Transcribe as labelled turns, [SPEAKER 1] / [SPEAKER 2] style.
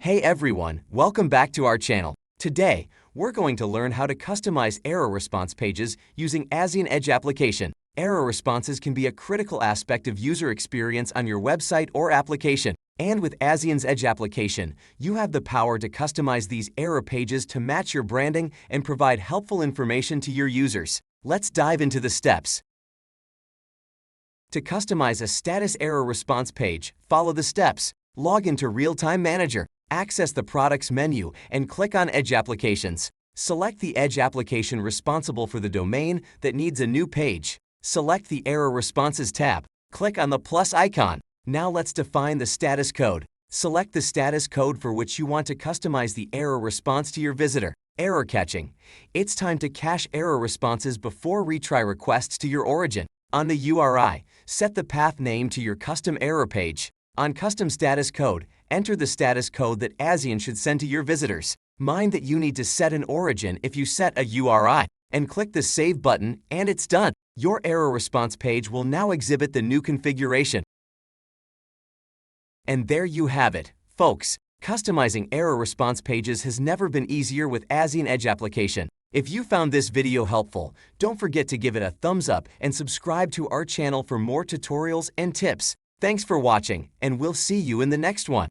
[SPEAKER 1] Hey everyone, welcome back to our channel. Today, we're going to learn how to customize error response pages using Azion Edge Application. Error responses can be a critical aspect of user experience on your website or application. And with Azion's Edge Application, you have the power to customize these error pages to match your branding and provide helpful information to your users. Let's dive into the steps. To customize a status error response page, follow the steps. Log into Real-Time Manager, access the Products menu, and click on Edge Applications. Select the Edge application responsible for the domain that needs a new page. Select the Error Responses tab. Click on the plus icon. Now let's define the status code. Select the status code for which you want to customize the error response to your visitor. Error catching. It's time to cache error responses before retry requests to your origin. On the URI, set the path name to your custom error page. On Custom Status Code, enter the status code that Azion should send to your visitors. Mind that you need to set an origin if you set a URI, and click the Save button and it's done. Your error response page will now exhibit the new configuration. And there you have it, folks. Customizing error response pages has never been easier with Azion Edge Application. If you found this video helpful, don't forget to give it a thumbs up and subscribe to our channel for more tutorials and tips. Thanks for watching, and we'll see you in the next one.